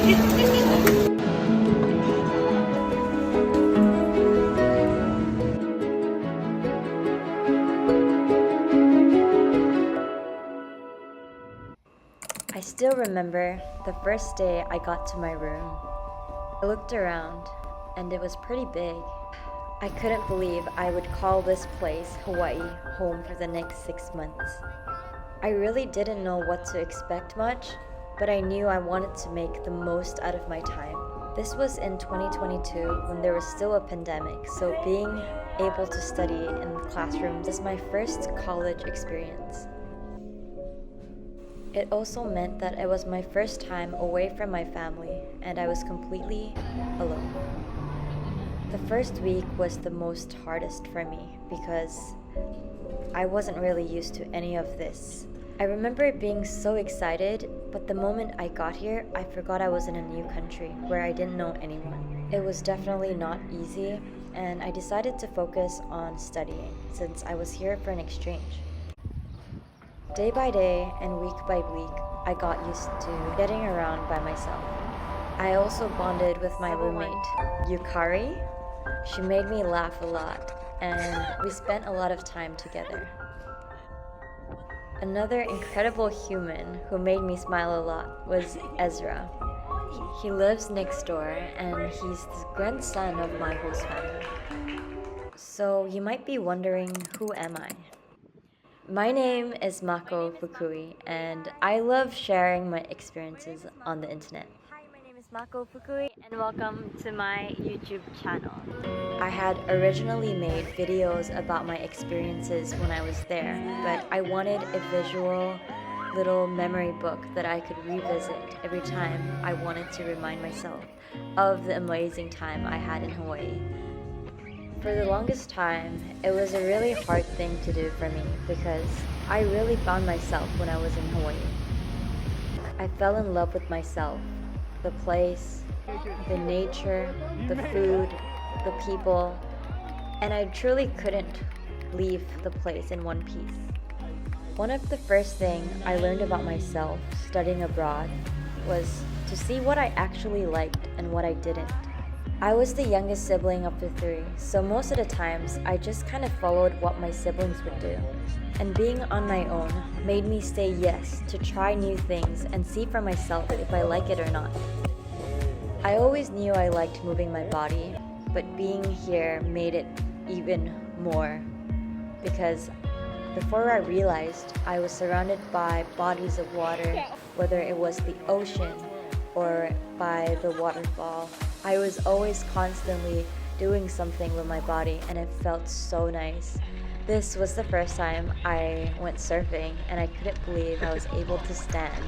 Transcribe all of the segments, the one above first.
I still remember the first day I got to my room. I looked around, and it was pretty big. I couldn't believe I would call this place, Hawaii, home for the next 6 months. I really didn't know what to expect much, but I knew I wanted to make the most out of my time. This was in 2022 when there was still a pandemic, so being able to study in classrooms is my first college experience. It also meant that it was my first time away from my family, and I was completely alone. The first week was the most hardest for me because I wasn't really used to any of this. I remember being so excited, but the moment I got here, I forgot I was in a new country where I didn't know anyone. It was definitely not easy, and I decided to focus on studying since I was here for an exchange. Day by day and week by week, I got used to getting around by myself. I also bonded with my roommate, Yukari. She made me laugh a lot, and we spent a lot of time together. Another incredible human who made me smile a lot was Ezra. He lives next door, and he's the grandson of my host family. So you might be wondering, who am I? My name is Mako Fukui, and I love sharing my experiences on the internet. Hi, my name is Mako Fukui, and welcome to my YouTube channel. I had originally made videos about my experiences when I was there, but I wanted a visual little memory book that I could revisit every time I wanted to remind myself of the amazing time I had in Hawaii. For the longest time, it was a really hard thing to do for me because I really found myself when I was in Hawaii. I fell in love with myself, the place, the nature, the food, the people, and I truly couldn't leave the place in one piece. One of the first things I learned about myself studying abroad was to see what I actually liked and what I didn't. I was the youngest sibling of the three, so most of the times I just kind of followed what my siblings would do. And being on my own made me say yes to try new things and see for myself if I like it or not. I always knew I liked moving my body, but being here made it even more because before I realized I was surrounded by bodies of water, whether it was the ocean or by the waterfall. I was always constantly doing something with my body, and it felt so nice. This was the first time I went surfing, and I couldn't believe I was able to stand.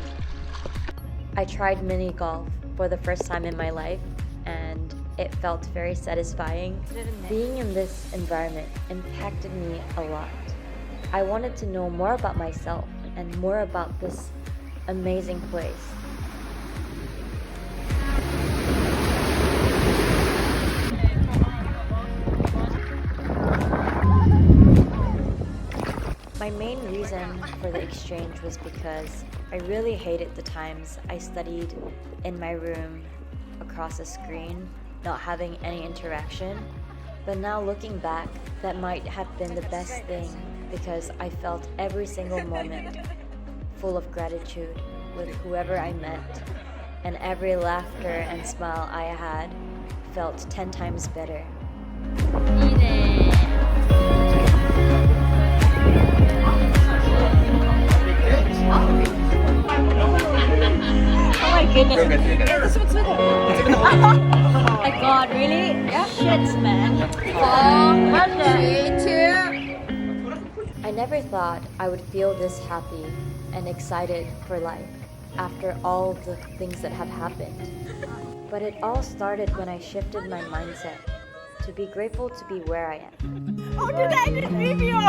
I tried mini golf for the first time in my life, and it felt very satisfying. Being in this environment impacted me a lot. I wanted to know more about myself and more about this amazing place. My main reason for the exchange was because I really hated the times I studied in my room across a screen, not having any interaction. But now looking back, that might have been the best thing because I felt every single moment full of gratitude with whoever I met, and every laughter and smile I had felt 10 times better. Oh my goodness. Oh my god, really? Yeah. Shit, man. 1, 2, 3. I never thought I would feel this happy and excited for life after all the things that have happened. But it all started when I shifted my mindset to be grateful to be where I am. Oh, did I just leave you?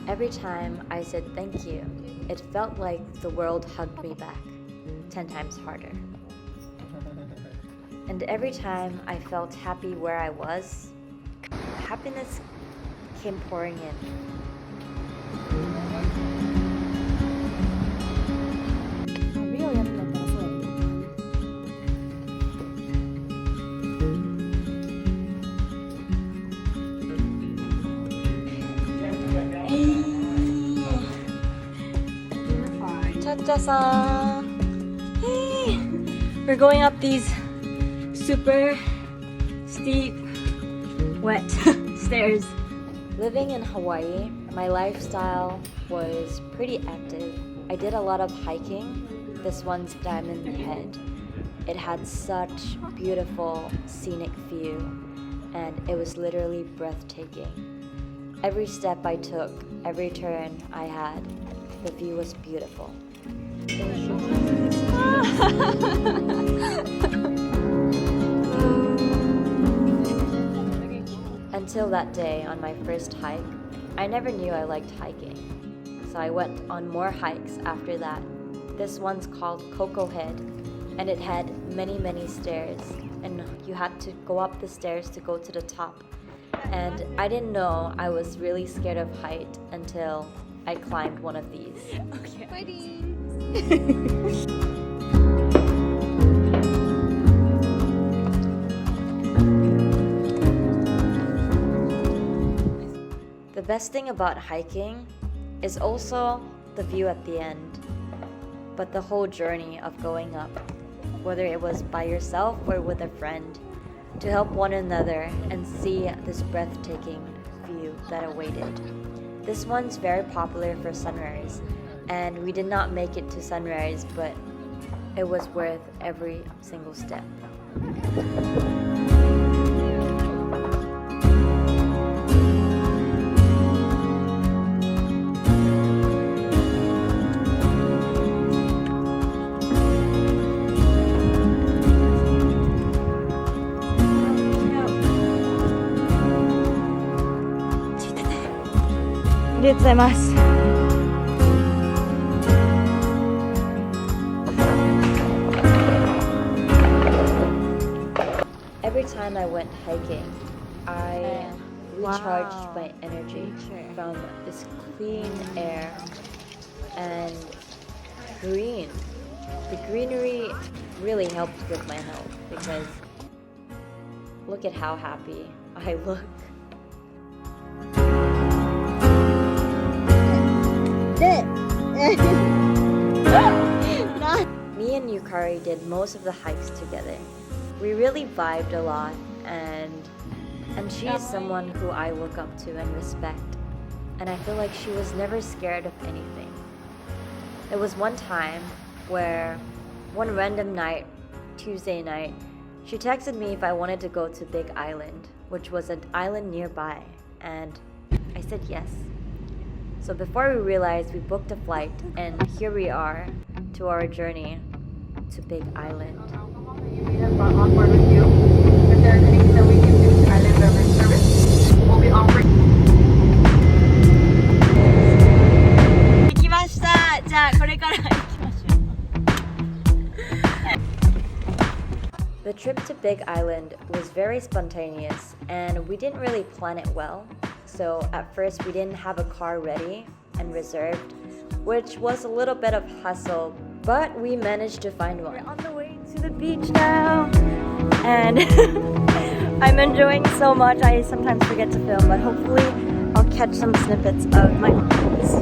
Every time I said thank you, it felt like the world hugged me back 10 times harder. And every time I felt happy where I was, happiness came pouring in. Really, Shita-san! Hey! We're going up these super steep, wet stairs. Living in Hawaii, my lifestyle was pretty active. I did a lot of hiking. This one's Diamond Head. It had such beautiful scenic view, and it was literally breathtaking. Every step I took, every turn I had, the view was beautiful. Until that day on my first hike, I never knew I liked hiking. So I went on more hikes after that. This one's called Coco Head, and it had many stairs, and you had to go up the stairs to go to the top. And I didn't know I was really scared of height until I climbed one of these. Okay. Fighting! The best thing about hiking is also the view at the end, but the whole journey of going up, whether it was by yourself or with a friend, to help one another and see this breathtaking view that awaited. This one's very popular for sunrise, and we did not make it to sunrise, but it was worth every single step. Every time I went hiking, I recharged my energy from this clean air and green. The greenery really helped with my health because look at how happy I look. Me and Yukari did most of the hikes together. We really vibed a lot, and she is someone who I look up to and respect, and I feel like she was never scared of anything. There was one time where one random night, Tuesday night, she texted me if I wanted to go to Big Island, which was an island nearby, and I said yes. So before we realized, we booked a flight, and here we are to our journey to Big Island. On board with you. If there are things that we can do to island beverage service, we'll be offering. The trip to Big Island was very spontaneous, and we didn't really plan it well. So at first we didn't have a car ready and reserved, which was a little bit of hassle, but we managed to find one. We're on the way to the beach now, and I'm enjoying so much I sometimes forget to film, but hopefully I'll catch some snippets of my moments.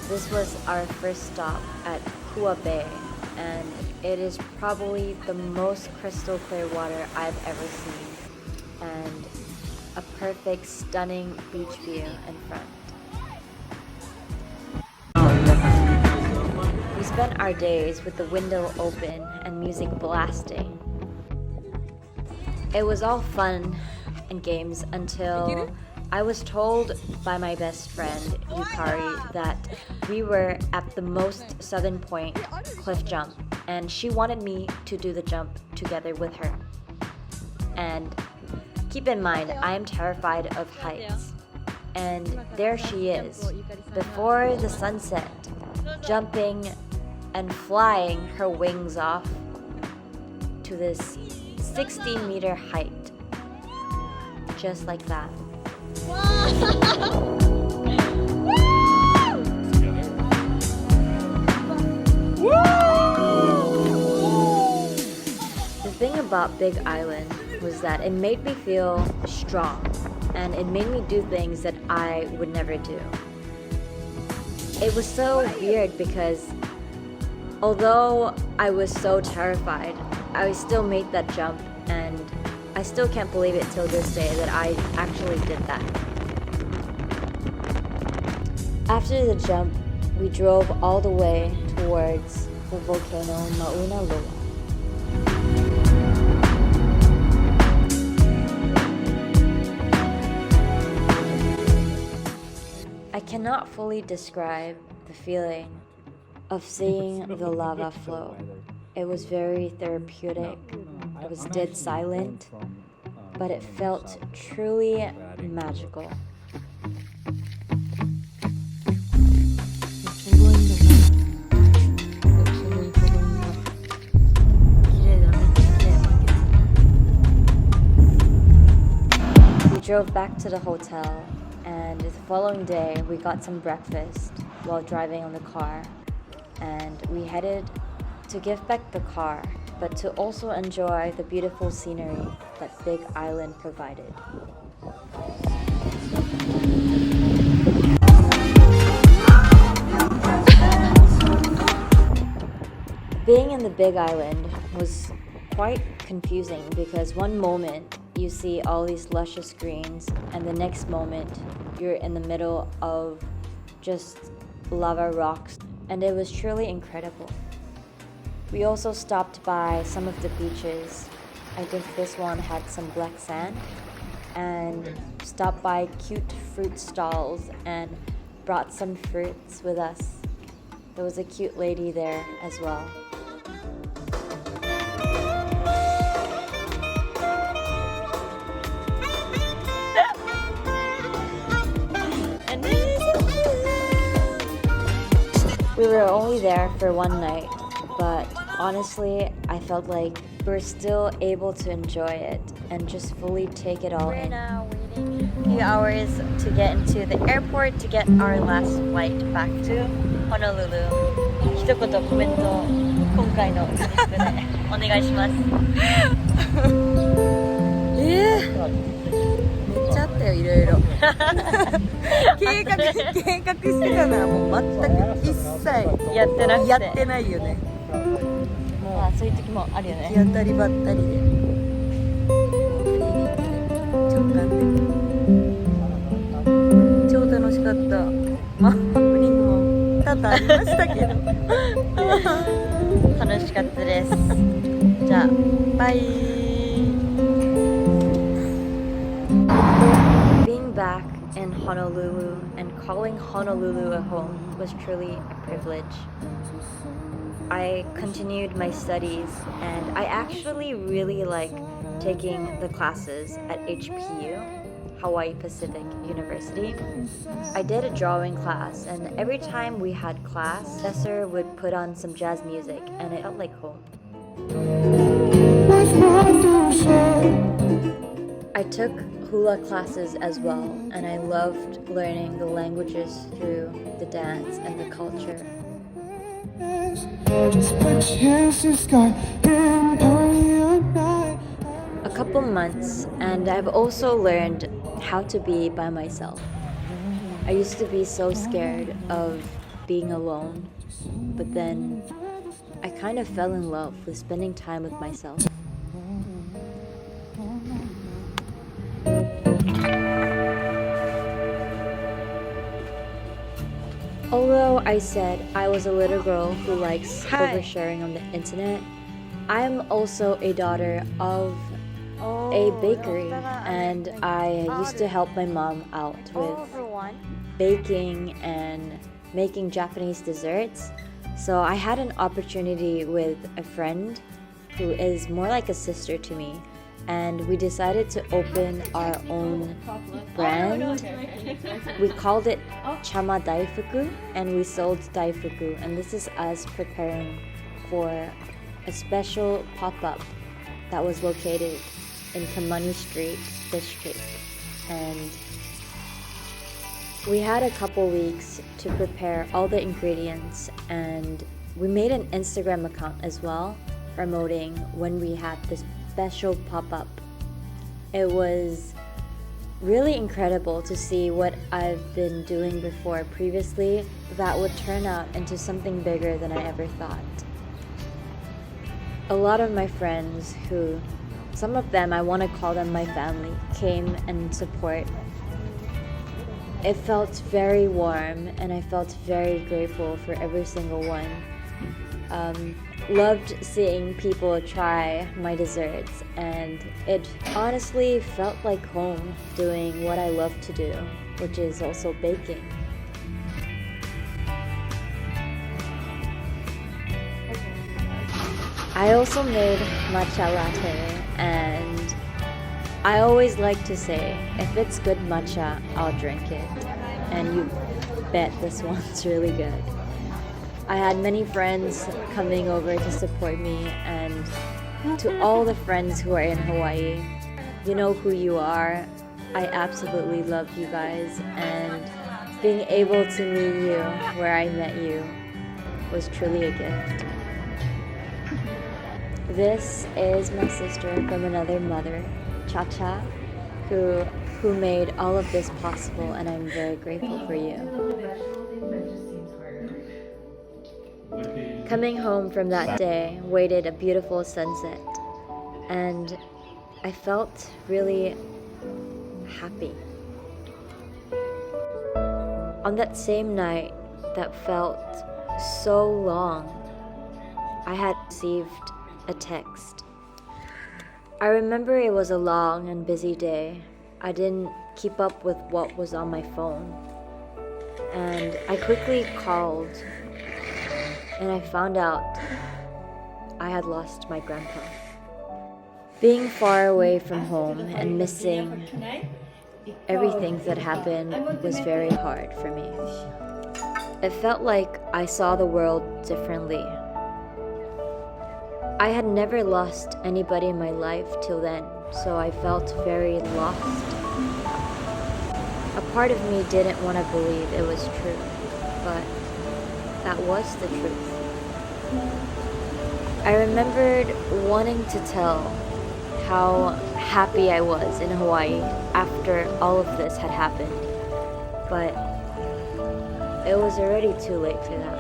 This was our first stop at Kua Bay, and it is probably the most crystal clear water I've ever seen, and a perfect, stunning beach view in front. We spent our days with the window open and music blasting. It was all fun and games until I was told by my best friend, Yukari, that we were at the most southern point cliff jump, and she wanted me to do the jump together with her. And keep in mind, I am terrified of heights. And there she is, before the sunset, jumping and flying her wings off to this 60-meter height. Just like that. The thing about Big Island was that it made me feel strong, and it made me do things that I would never do. It was so weird because although I was so terrified, I still made that jump, and I still can't believe it till this day that I actually did that. After the jump, we drove all the way towards the volcano Mauna Loa. I cannot fully describe the feeling of seeing the lava flow. It was very therapeutic. It was dead silent, but it felt truly magical. We drove back to the hotel, and the following day we got some breakfast while driving on the car, and we headed to give back the car, but to also enjoy the beautiful scenery that Big Island provided. Being in the Big Island was quite confusing because one moment you see all these luscious greens, and the next moment you're in the middle of just lava rocks, and it was truly incredible. We also stopped by some of the beaches. I think this one had some black sand, and stopped by cute fruit stalls and brought some fruits with us. There was a cute lady there as well. We were only there for one night, but honestly, I felt like we're still able to enjoy it and just fully take it all in. We're now waiting a few hours to get into the airport to get our last flight back to Honolulu. 一言コメント、今回のトリップでお願いします。めっちゃあったよ、いろいろ。計画してたのはもう全く一切やってなくて。やってないよね。まあそういう時もあるよね。行き当たりばったりで。直感で。超楽しかった。まあハプニングも多々ありましたけど。楽しかったです。じゃあバイ。Being back in Honolulu and calling Honolulu a home was truly a privilege. I continued my studies, and I actually really like taking the classes at HPU, Hawaii Pacific University. I did a drawing class, and every time we had class, the professor would put on some jazz music, and it felt like home. I took hula classes as well, and I loved learning the languages through the dance and the culture. A couple months, and I've also learned how to be by myself. I used to be so scared of being alone, but then I kind of fell in love with spending time with myself. Although I said I was a little girl who likes oversharing on the internet, I am also a daughter of a bakery, and I used to help my mom out with baking and making Japanese desserts. So I had an opportunity with a friend who is more like a sister to me, and we decided to open our own brand. We called it Chama Daifuku, and we sold Daifuku, and this is us preparing for a special pop-up that was located in Kamani Street District, and We had a couple weeks to prepare all the ingredients, and we made an Instagram account as well, promoting when we had this special pop-up. It was really incredible to see what I've been doing before previously that would turn out into something bigger than I ever thought. A lot of my friends, who some of them I want to call them my family, came and support. It felt very warm, and I felt very grateful for every single one. Loved seeing people try my desserts, and it honestly felt like home, doing what I love to do, which is also baking. I also made matcha latte, and I always like to say, if it's good matcha, I'll drink it. And you bet this one's really good. I had many friends coming over to support me, and to all the friends who are in Hawaii, you know who you are. I absolutely love you guys, and being able to meet you where I met you was truly a gift. This is my sister from another mother, Cha-Cha, who made all of this possible, and I'm very grateful for you. Coming home from that day, waited a beautiful sunset, and I felt really happy. On that same night that felt so long, I had received a text. I remember it was a long and busy day. I didn't keep up with what was on my phone, and I quickly called, and I found out I had lost my grandpa. Being far away from home and missing everything that happened was very hard for me. It felt like I saw the world differently. I had never lost anybody in my life till then, so I felt very lost. A part of me didn't want to believe it was true, but that was the truth. I remembered wanting to tell how happy I was in Hawaii after all of this had happened, but it was already too late for that.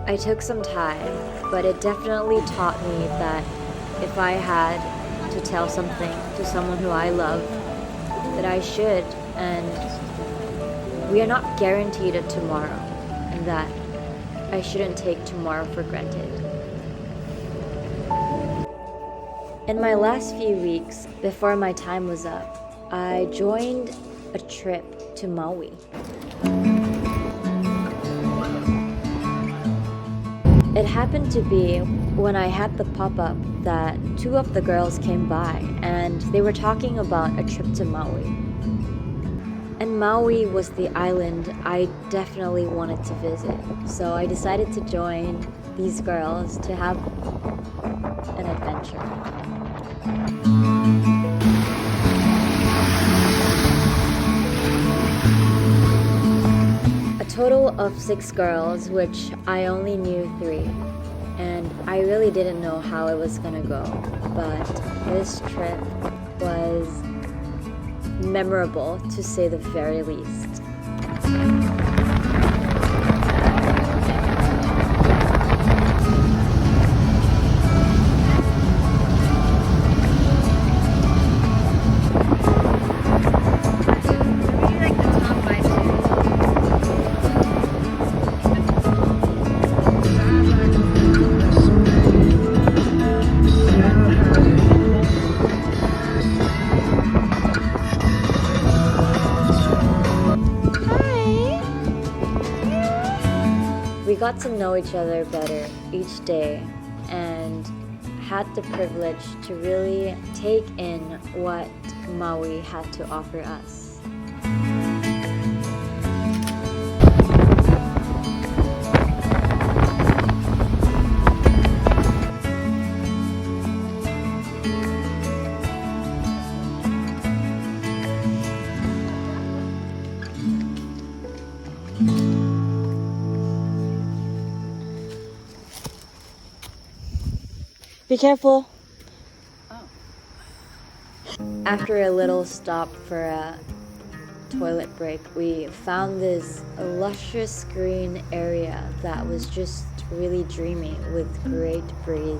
I took some time, but it definitely taught me that if I had to tell something to someone who I love, that I should, and we are not guaranteed a tomorrow, and that I shouldn't take tomorrow for granted. In my last few weeks, before my time was up, I joined a trip to Maui. It happened to be when I had the pop-up that two of the girls came by, and they were talking about a trip to Maui. And Maui was the island I definitely wanted to visit, so I decided to join these girls to have an adventure. A total of 6 girls, which I only knew 3, and I really didn't know how it was gonna go, but this trip was memorable, to say the very least. We got to know each other better each day, and had the privilege to really take in what Maui had to offer us. Be careful. After a little stop for a toilet break, we found this luscious green area that was just really dreamy with great breeze.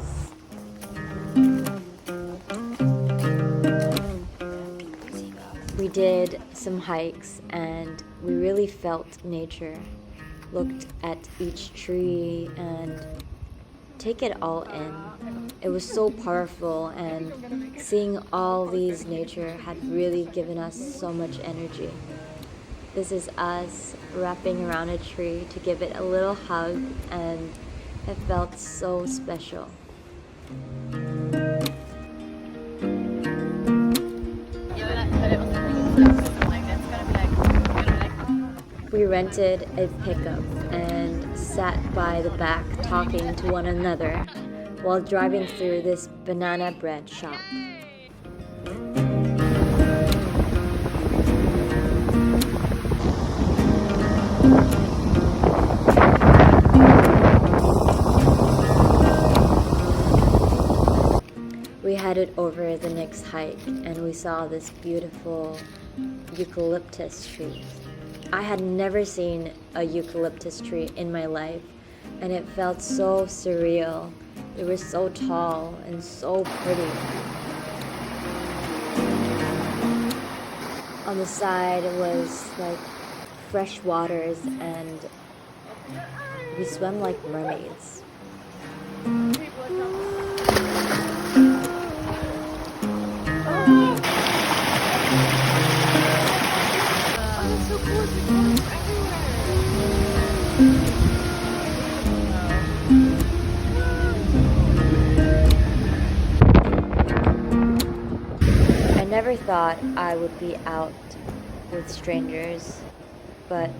We did some hikes and we really felt nature, looked at each tree and take it all in. It was so powerful, and seeing all these nature had really given us so much energy. This is us wrapping around a tree to give it a little hug, and it felt so special. We rented a pickup and sat by the back talking to one another while driving through this banana bread shop. We headed over the next hike and we saw this beautiful eucalyptus tree. I had never seen a eucalyptus tree in my life, and it felt so surreal. They were so tall and so pretty. On the side was like fresh waters, and we swam like mermaids. I never thought I would be out with strangers, but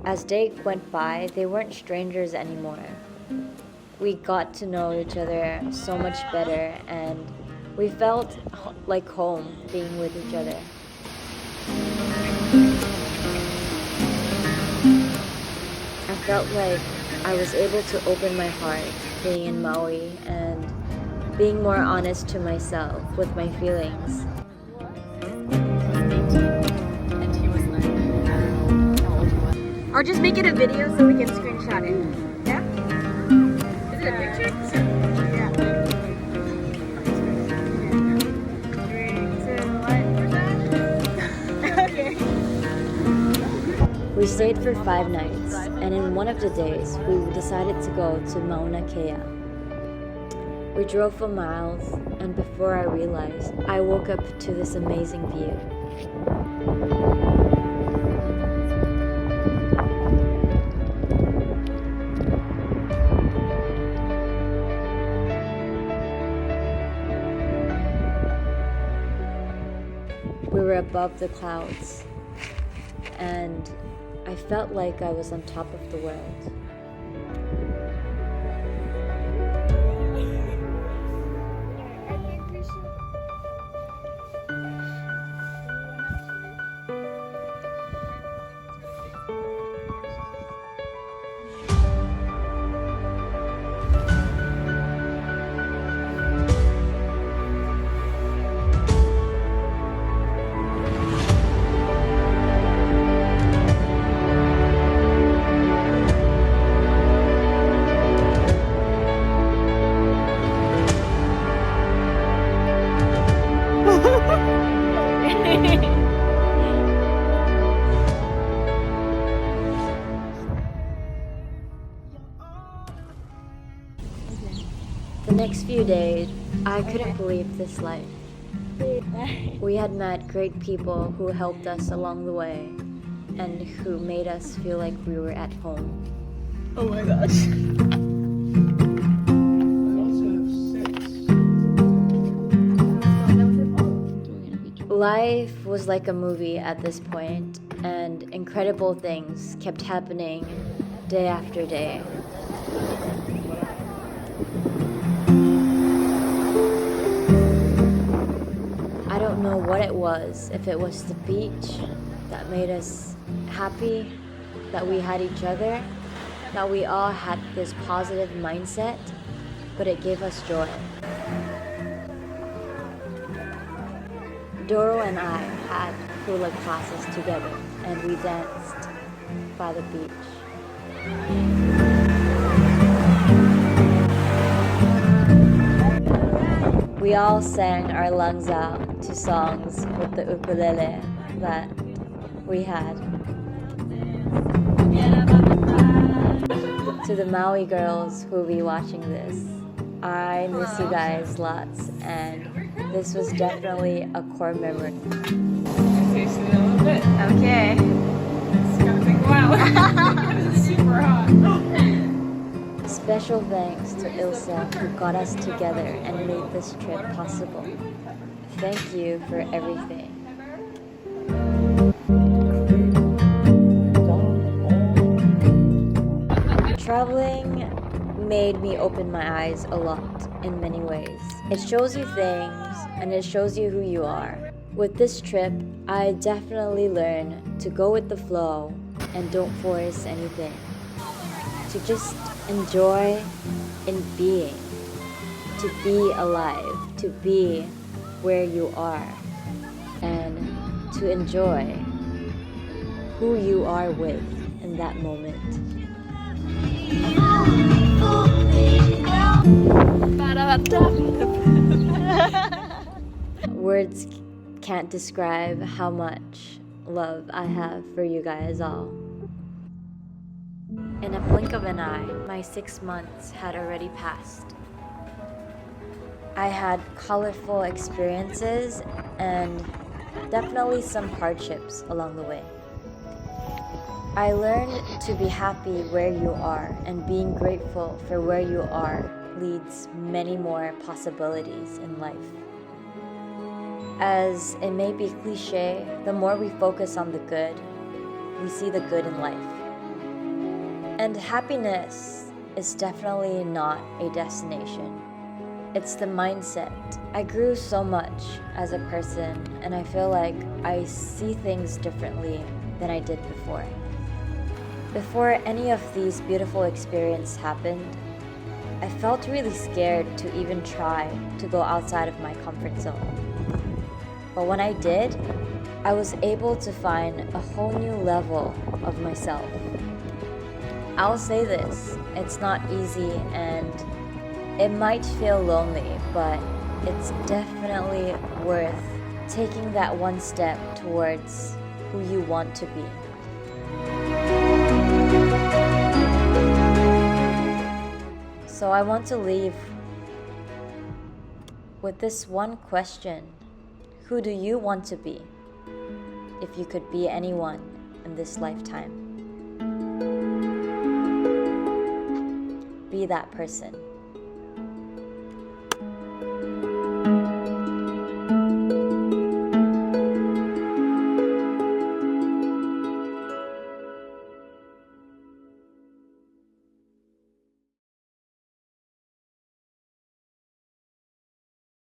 as days went by, they weren't strangers anymore. We got to know each other so much better, and we felt like home being with each other. I felt like I was able to open my heart being in Maui and being more honest to myself with my feelings. Or just make it a video so we can screenshot it. Yeah? Is it a picture? Yeah. 3, 2, 1. Okay. We stayed for 5 nights, and in one of the days, we decided to go to Mauna Kea. We drove for miles, and before I realized, I woke up to this amazing view. We were above the clouds, and I felt like I was on top of the world. The next few days, I couldn't believe this life. We had met great people who helped us along the way and who made us feel like we were at home. Oh my gosh. Life was like a movie at this point, and incredible things kept happening day after day. I don't know what it was, if it was the beach that made us happy, that we had each other, that we all had this positive mindset, but it gave us joy. Doro and I had hula classes together, and we danced by the beach. We all sang our lungs out to songs with the ukulele that we had. To the Maui girls who will be watching this, I miss you guys lots, and this was definitely a core memory. Taste it a little bit. Okay. It's gonna take a while. It's super hot. Special thanks to Ilsa who got us together and made this trip possible. Thank you for everything. Traveling made me open my eyes a lot in many ways. It shows you things and it shows you who you are. With this trip, I definitely learned to go with the flow and don't force anything. To just enjoy in being. To be alive. To be where you are. And to enjoy who you are with in that moment. Words can't describe how much love I have for you guys all. In a blink of an eye, my 6 months had already passed. I had colorful experiences and definitely some hardships along the way. I learned to be happy where you are, and being grateful for where you are leads many more possibilities in life. As it may be cliche, the more we focus on the good, we see the good in life. And happiness is definitely not a destination. It's the mindset. I grew so much as a person, and I feel like I see things differently than I did before. Before any of these beautiful experiences happened, I felt really scared to even try to go outside of my comfort zone. But when I did, I was able to find a whole new level of myself. I'll say this, it's not easy and it might feel lonely, but it's definitely worth taking that one step towards who you want to be. So I want to leave with this one question. Who do you want to be if you could be anyone in this lifetime? Be that person.